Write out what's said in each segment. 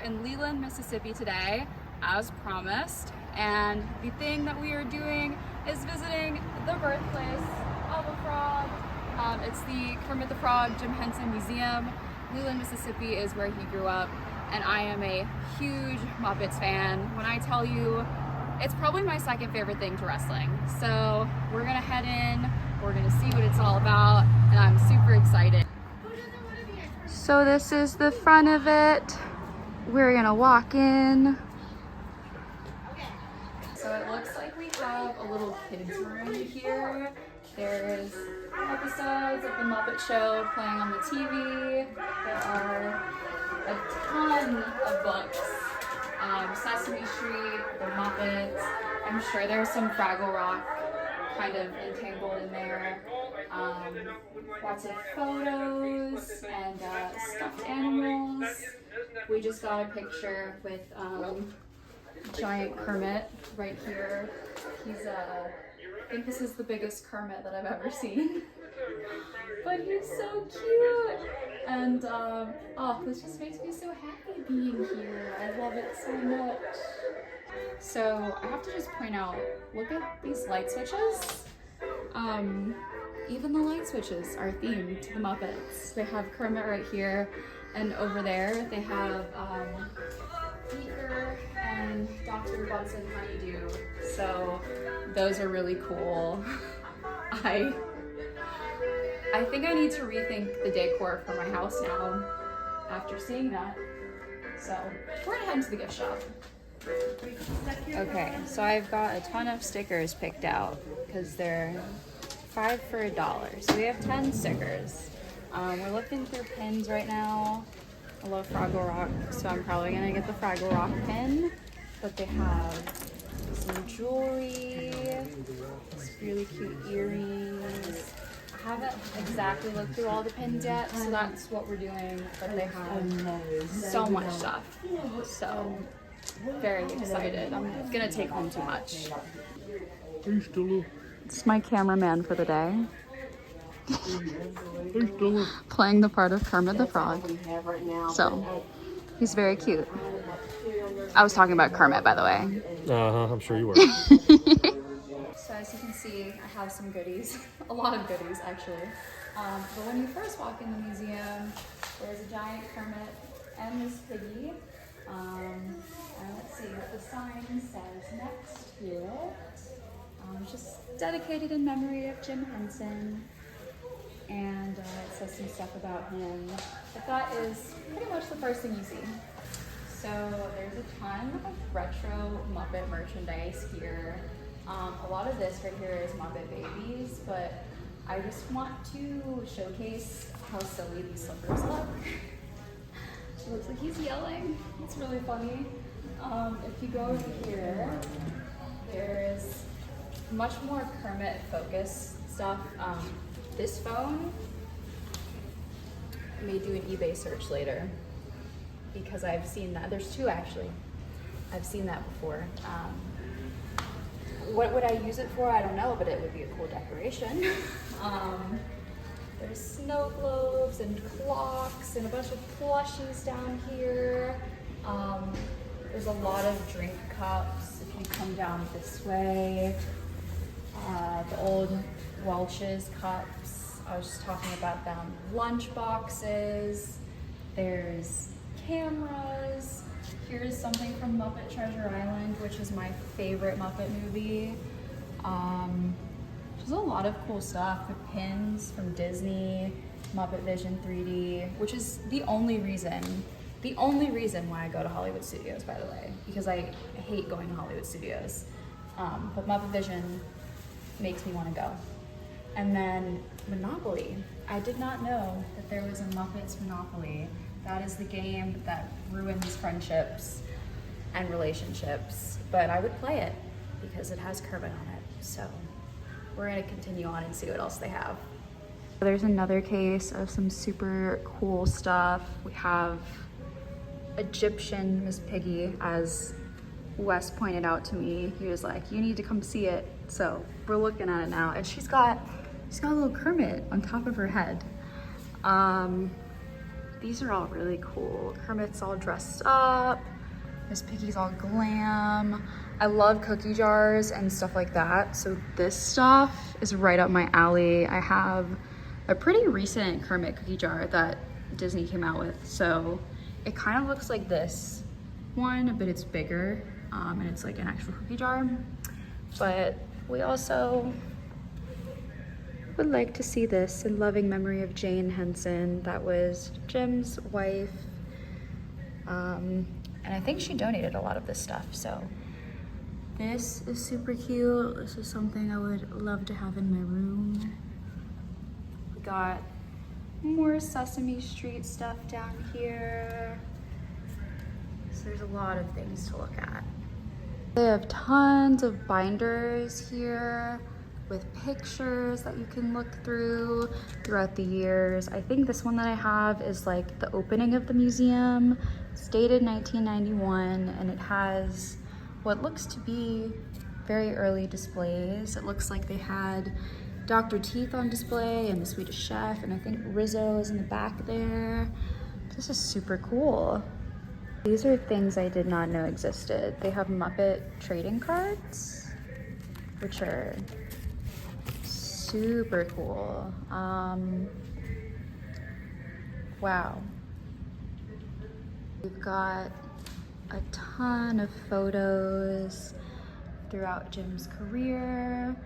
in Leland, Mississippi today, as promised, and the thing that we are doing is visiting the birthplace of a frog. It's the Kermit the Frog Jim Henson Museum. Leland, Mississippi is where he grew up, and I am a huge Muppets fan. When I tell you, it's probably my second favorite thing to wrestling. So we're gonna head in, we're gonna see what it's all about, and I'm super excited. So this is the front of it. We're gonna walk in. So it looks like we have a little kids room here. There's episodes of the Muppet Show playing on the TV. There are a ton of books. Sesame Street, the Muppets. I'm sure there's some Fraggle Rock kind of entangled in there. Lots of photos and stuffed animals. We just got a picture with giant Kermit right here. He's I think this is the biggest Kermit that I've ever seen. But he's so cute. And oh, this just makes me so happy being here. I love it so much. So I have to just point out, look at these light switches. Even the light switches are themed to the Muppets. They have Kermit right here, and over there they have Beaker and Dr. Bunsen Honeydew. So those are really cool. I think I need to rethink the decor for my house now after seeing that. So we're gonna head into the gift shop. Okay, so I've got a ton of stickers picked out because they're 5 for $1. So we have 10 stickers. We're looking through pins right now. I love Fraggle Rock, so I'm probably gonna get the Fraggle Rock pin. But they have some jewelry, this really cute earrings. I haven't exactly looked through all the pins yet, so that's what we're doing. But they have so much stuff, so very excited. I'm gonna take home too much. It's my cameraman for the day. Playing the part of Kermit the Frog. So he's very cute. I was talking about Kermit, by the way. I'm sure you were. So as you can see, I have some goodies. A lot of goodies, actually. But when you first walk in the museum, there's a giant Kermit and Miss Piggy. And let's see what the sign says next to it. Just dedicated in memory of Jim Henson. And it says some stuff about him. But that is pretty much the first thing you see. So there's a ton of retro Muppet merchandise here. A lot of this right here is Muppet Babies, but I just want to showcase how silly these slippers look. It looks like he's yelling. It's really funny. If you go over here, there's much more Kermit focused stuff. This phone, I may do an eBay search later because I've seen that. There's two actually. I've seen that before. What would I use it for? I don't know, but it would be a cool decoration. There's snow globes and clocks and a bunch of plushies down here. There's a lot of drink cups if you come down this way. The old Welch's cups, I was just talking about them. Lunch boxes, there's cameras. Here's something from Muppet Treasure Island, which is my favorite Muppet movie. There's a lot of cool stuff. The pins from Disney, Muppet Vision 3D, which is the only reason why I go to Hollywood Studios, by the way, because I hate going to Hollywood Studios. But Muppet Vision makes me want to go. And then Monopoly. I did not know that there was a Muppets Monopoly. That is the game that ruins friendships and relationships, but I would play it because it has Kermit on it. So we're gonna continue on and see what else they have. There's another case of some super cool stuff. We have Egyptian Miss Piggy, as Wes pointed out to me. He was like, you need to come see it. So we're looking at it now, and she's got a little Kermit on top of her head. these are all really cool. Kermit's all dressed up. Miss Piggy's all glam. I love cookie jars and stuff like that. So this stuff is right up my alley. I have a pretty recent Kermit cookie jar that Disney came out with. So it kind of looks like this one, but it's bigger and it's like an actual cookie jar. But we also would like to see this in loving memory of Jane Henson. That was Jim's wife. And I think she donated a lot of this stuff. So this is super cute. This is something I would love to have in my room. We got more Sesame Street stuff down here. So there's a lot of things to look at. They have tons of binders here with pictures that you can look through throughout the years. I think this one that I have is like the opening of the museum. It's dated 1991 and it has what looks to be very early displays. It looks like they had Dr. Teeth on display and the Swedish Chef, and I think Rizzo is in the back there. This is super cool. These are things I did not know existed. They have Muppet trading cards, which are super cool. Wow. We've got a ton of photos throughout Jim's career.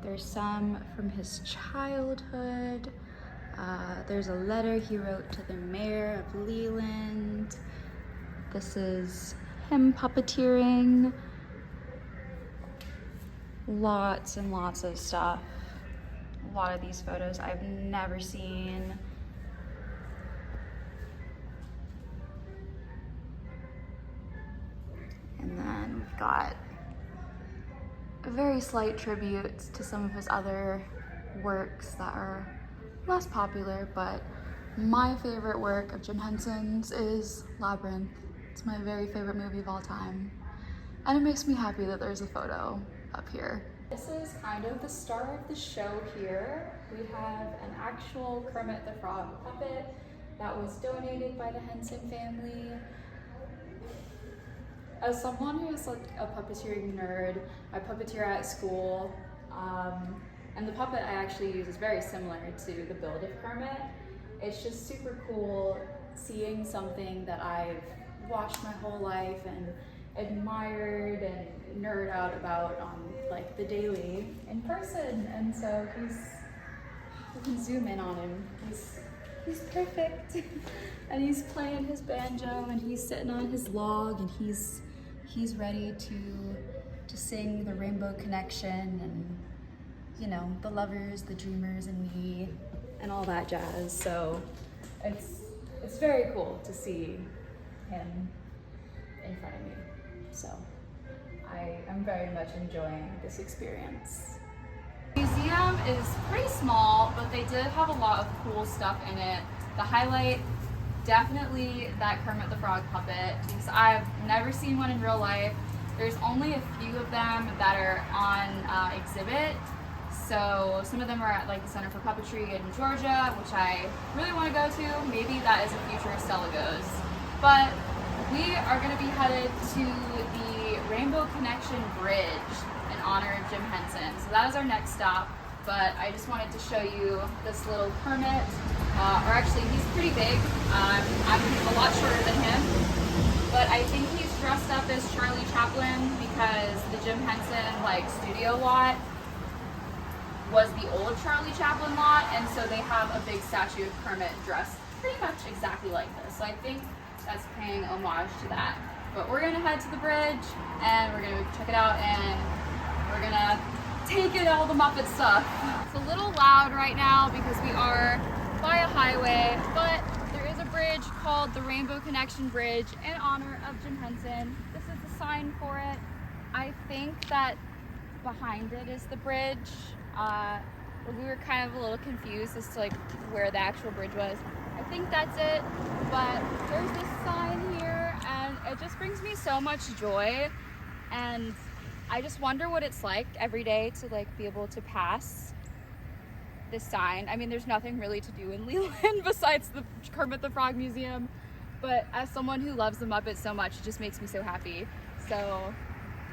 There's some from his childhood. There's a letter he wrote to the mayor of Leland. This is him puppeteering. Lots and lots of stuff. A lot of these photos I've never seen. And then we've got a very slight tribute to some of his other works that are less popular, but my favorite work of Jim Henson's is Labyrinth. It's my very favorite movie of all time. And it makes me happy that there's a photo up here. This is kind of the star of the show here. We have an actual Kermit the Frog puppet that was donated by the Henson family. As someone who is like a puppeteering nerd, I puppeteer at school, and the puppet I actually use is very similar to the build of Kermit. It's just super cool seeing something that I've watched my whole life and admired and nerd out about on like the daily in person. And so you can zoom in on him. He's perfect. And he's playing his banjo and he's sitting on his log and he's ready to sing the Rainbow Connection and, you know, the lovers, the dreamers, and me, and all that jazz. So it's very cool to see him in front of me. So I am very much enjoying this experience. The museum is pretty small, but they did have a lot of cool stuff in it. The highlight, definitely that Kermit the Frog puppet, because I've never seen one in real life. There's only a few of them that are on exhibit. So some of them are at like the Center for Puppetry in Georgia, which I really want to go to. Maybe that is a future Stella goes. But we are going to be headed to the Rainbow Connection Bridge in honor of Jim Henson. So that is our next stop. But I just wanted to show you this little Kermit. Or actually, he's pretty big. I'm a lot shorter than him. But I think he's dressed up as Charlie Chaplin because the Jim Henson studio lot was the old Charlie Chaplin lot, and so they have a big statue of Kermit dressed pretty much exactly like this. So I think that's paying homage to that. But we're gonna head to the bridge and we're gonna check it out and we're gonna take in all the Muppet stuff. It's a little loud right now because we are by a highway, but there is a bridge called the Rainbow Connection Bridge in honor of Jim Henson. This is the sign for it. I think that behind it is the bridge. We were kind of a little confused as to where the actual bridge was. I think that's it, but there's this sign here and it just brings me so much joy, and I just wonder what it's like every day to be able to pass this sign. I mean, there's nothing really to do in Leland besides the Kermit the Frog Museum, but as someone who loves the Muppets so much, it just makes me so happy. So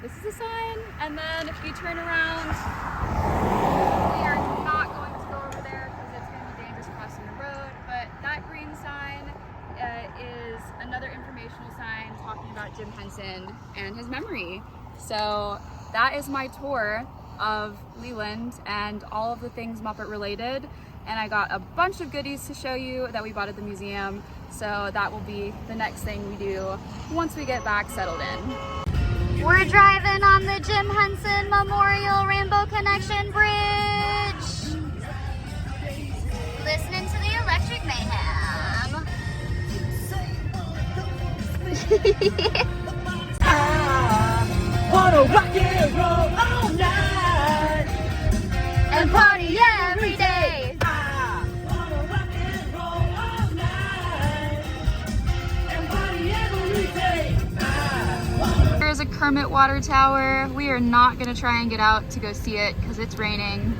this is a sign, and then if you turn around, we are not going to go over there because it's going to be dangerous crossing the road, but that green sign is another informational sign talking about Jim Henson and his memory. So that is my tour of Leland and all of the things Muppet related, and I got a bunch of goodies to show you that we bought at the museum, so that will be the next thing we do once we get back settled in. We're driving on the Jim Henson Memorial Rainbow Connection Bridge, listening to the Electric Mayhem. I wanna rock and roll all night And party every day. I wanna rock and roll all night and party every day. There's a Kermit water tower. We are not gonna try and get out to go see it because it's raining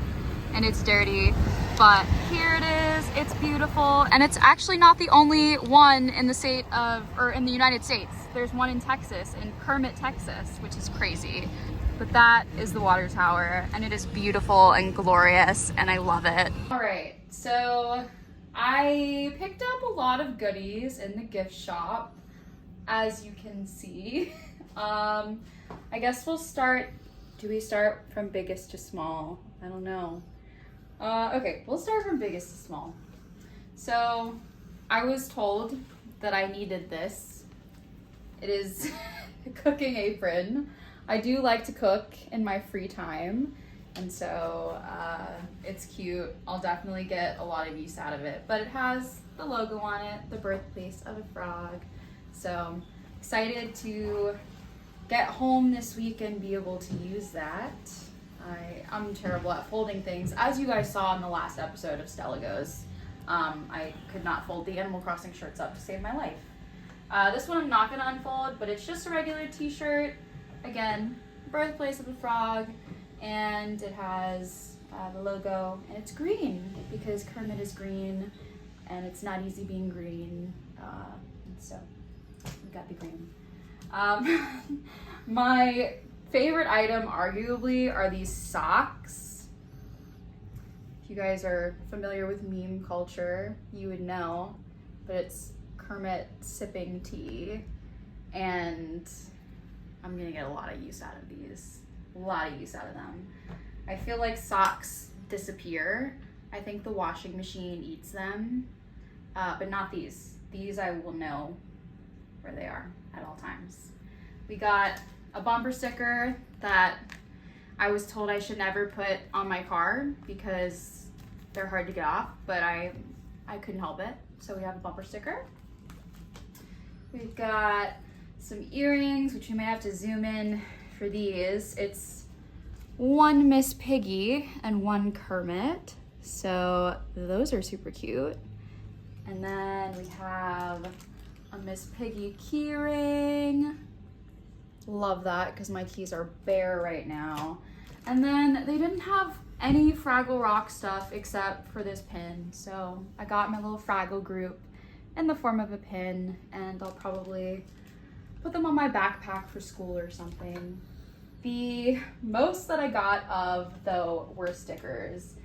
and it's dirty, but here it is. It's beautiful, and it's actually not the only one in the state of, or in the United States. There's one in Texas, in Kermit, Texas, which is crazy. But that is the water tower, and it is beautiful and glorious, and I love it. All right, so I picked up a lot of goodies in the gift shop, as you can see. I guess we'll start, do we start from biggest to small? I don't know. Okay, we'll start from biggest to small. So I was told that I needed this. It is a cooking apron. I do like to cook in my free time, and so it's cute. I'll definitely get a lot of use out of it, but it has the logo on it, the birthplace of a frog. So excited to get home this week and be able to use that. I'm terrible at folding things, as you guys saw in the last episode of Stella Goes. I could not fold the Animal Crossing shirts up to save my life. This one I'm not gonna unfold, but it's just a regular t-shirt. Again, birthplace of a frog, and it has the logo, and it's green because Kermit is green, and it's not easy being green, so we got the green. My favorite item, arguably, are these socks. If you guys are familiar with meme culture, you would know, but it's Kermit sipping tea, and I'm gonna get a lot of use out of these. A lot of use out of them. I feel like socks disappear. I think the washing machine eats them, but not these. These I will know where they are at all times. We got a bumper sticker that I was told I should never put on my car because they're hard to get off, but I couldn't help it. So we have a bumper sticker. We've got some earrings, which you may have to zoom in for these. It's one Miss Piggy and one Kermit. So those are super cute. And then we have a Miss Piggy key ring. Love that because my keys are bare right now. And then they didn't have any Fraggle Rock stuff except for this pin. So I got my little Fraggle group in the form of a pin, and I'll probably put them on my backpack for school or something. The most that I got of, though, were stickers.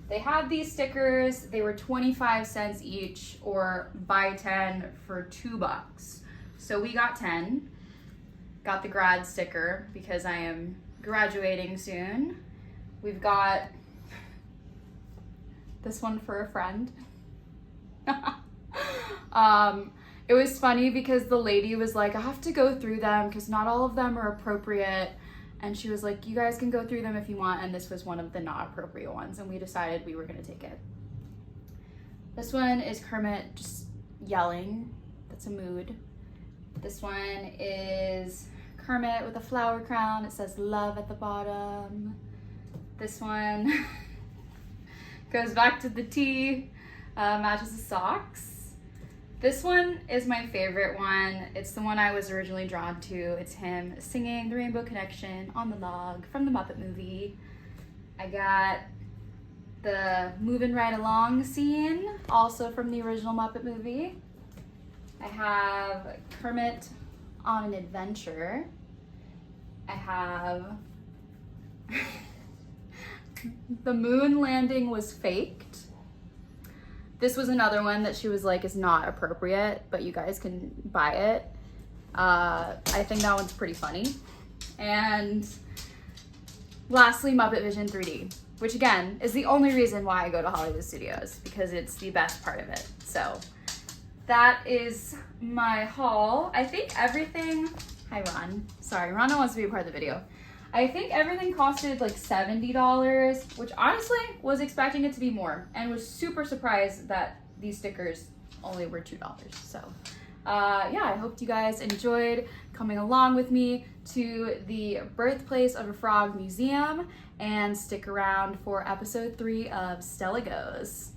They had these stickers. They were 25 cents each, or buy 10 for $2. So we got 10. Got the grad sticker because I am graduating soon. We've got this one for a friend. It was funny because the lady was like, I have to go through them because not all of them are appropriate. And she was like, you guys can go through them if you want. And this was one of the not appropriate ones. And we decided we were going to take it. This one is Kermit just yelling. That's a mood. This one is Kermit with a flower crown. It says love at the bottom. This one goes back to the T, matches the socks. This one is my favorite one. It's the one I was originally drawn to. It's him singing the Rainbow Connection on the log from the Muppet movie. I got the moving right along scene, also from the original Muppet movie. I have Kermit on an adventure. I have the moon landing was faked. This was another one that she was like is not appropriate, but you guys can buy it. I think that one's pretty funny. And lastly, Muppet Vision 3D, which again is the only reason why I go to Hollywood Studios, because it's the best part of it. So that is my haul. I think everything, hi Ron, sorry, Ron wants to be a part of the video. I think everything costed like $70, which honestly was expecting it to be more, and was super surprised that these stickers only were $2. So yeah, I hope you guys enjoyed coming along with me to the Birthplace of a Frog Museum, and stick around for episode 3 of Stella Goes.